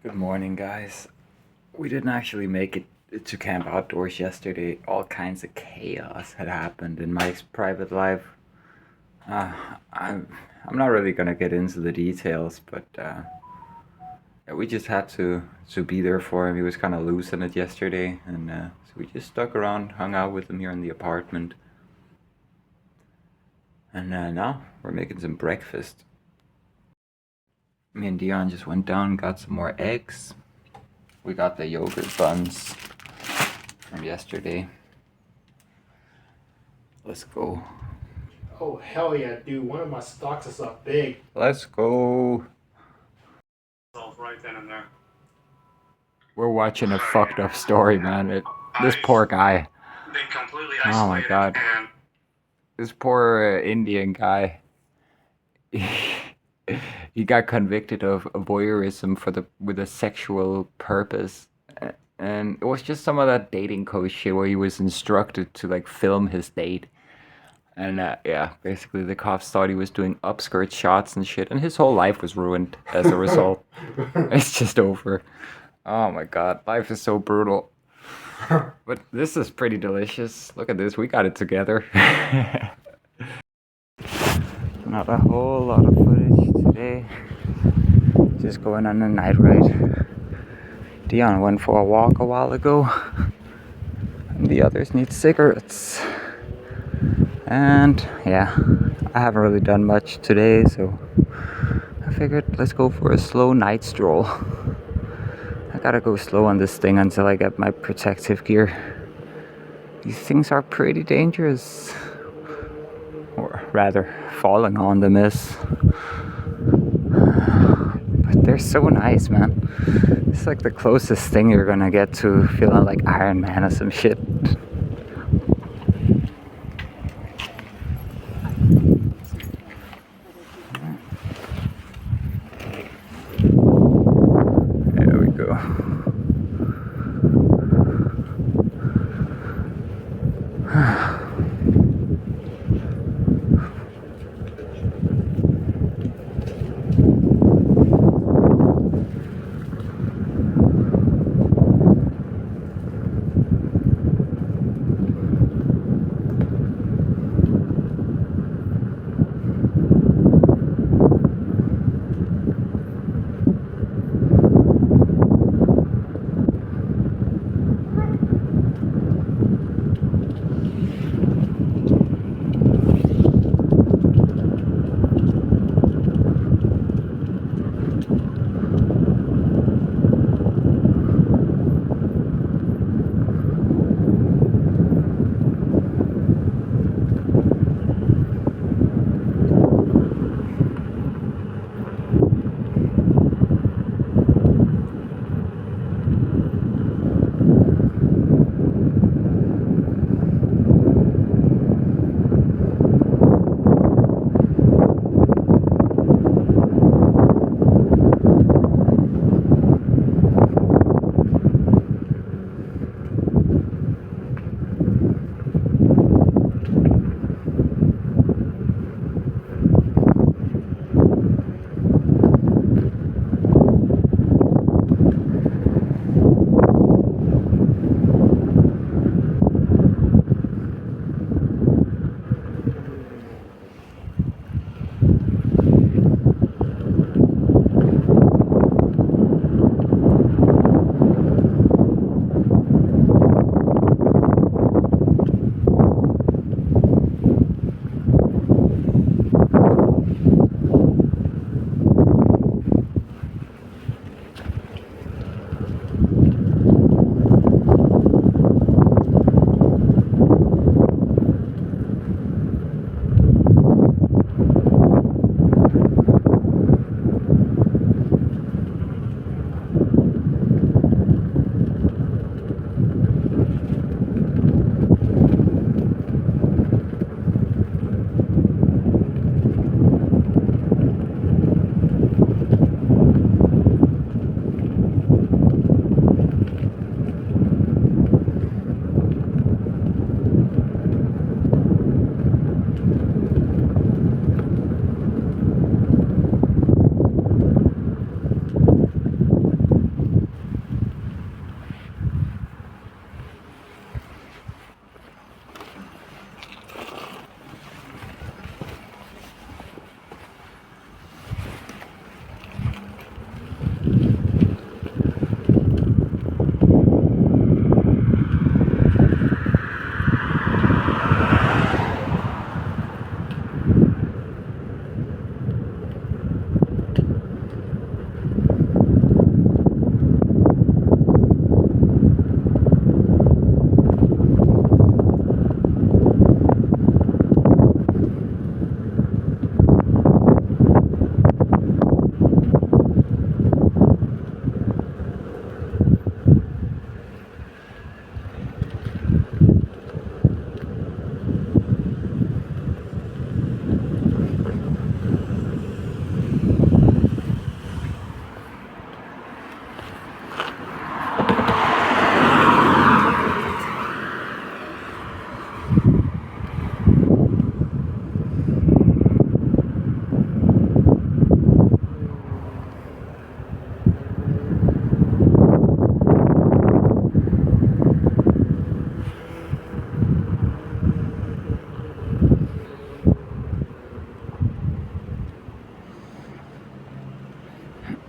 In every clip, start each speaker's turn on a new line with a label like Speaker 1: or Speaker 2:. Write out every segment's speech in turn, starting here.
Speaker 1: Good morning, guys. We didn't actually make it to camp outdoors yesterday. All kinds of chaos had happened in Mike's private life. Uh, I'm I'm not really gonna get into the details, but yeah, we just had to be there for him. He was kind of losing it yesterday, and so we just stuck around, hung out with him here in the apartment, and now we're making some breakfast. Me and Dion just went down, got some more eggs. We got the yogurt buns from yesterday. Let's go.
Speaker 2: Oh, hell yeah, dude. One of my stocks is up big.
Speaker 1: Let's go.
Speaker 3: Right then and there.
Speaker 1: We're watching a fucked up story, man. This poor guy.
Speaker 3: Been completely
Speaker 1: Oh my
Speaker 3: isolated
Speaker 1: god.
Speaker 3: and
Speaker 1: This poor Indian guy. He got convicted of voyeurism with a sexual purpose. And it was just some of that dating coach shit where he was instructed to like film his date. And yeah, basically the cops thought he was doing upskirt shots and shit, and his whole life was ruined as a result. It's just over. Oh my god, life is so brutal. But this is pretty delicious. Look at this, we got it together. Not a whole lot of footage today. Just going on a night ride. Dion went for a walk a while ago. And the others need cigarettes. And yeah, I haven't really done much today, so I figured let's go for a slow night stroll. I gotta go slow on this thing until I get my protective gear. These things are pretty dangerous. Or rather, falling on them is. But they're so nice, man. It's like the closest thing you're gonna get to feeling like Iron Man or some shit. There we go.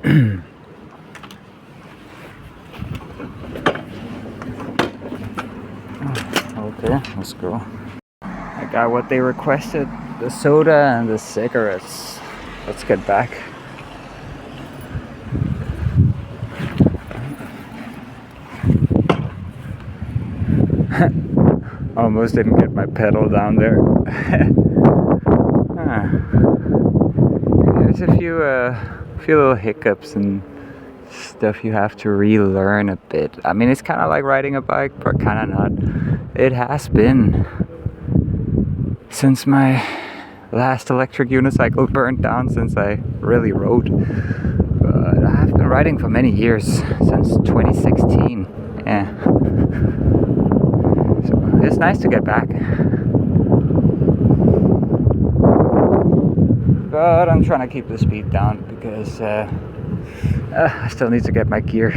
Speaker 1: Okay, let's go. I got what they requested, the soda and the cigarettes. Let's get back. Almost didn't get my pedal down there. There's a few little hiccups and stuff you have to relearn a bit. I mean, it's kind of like riding a bike, but kind of not. It has been since my last electric unicycle burned down, since I really rode. But I've been riding for many years, since 2016. Yeah. So it's nice to get back. But I'm trying to keep the speed down because I still need to get my gear.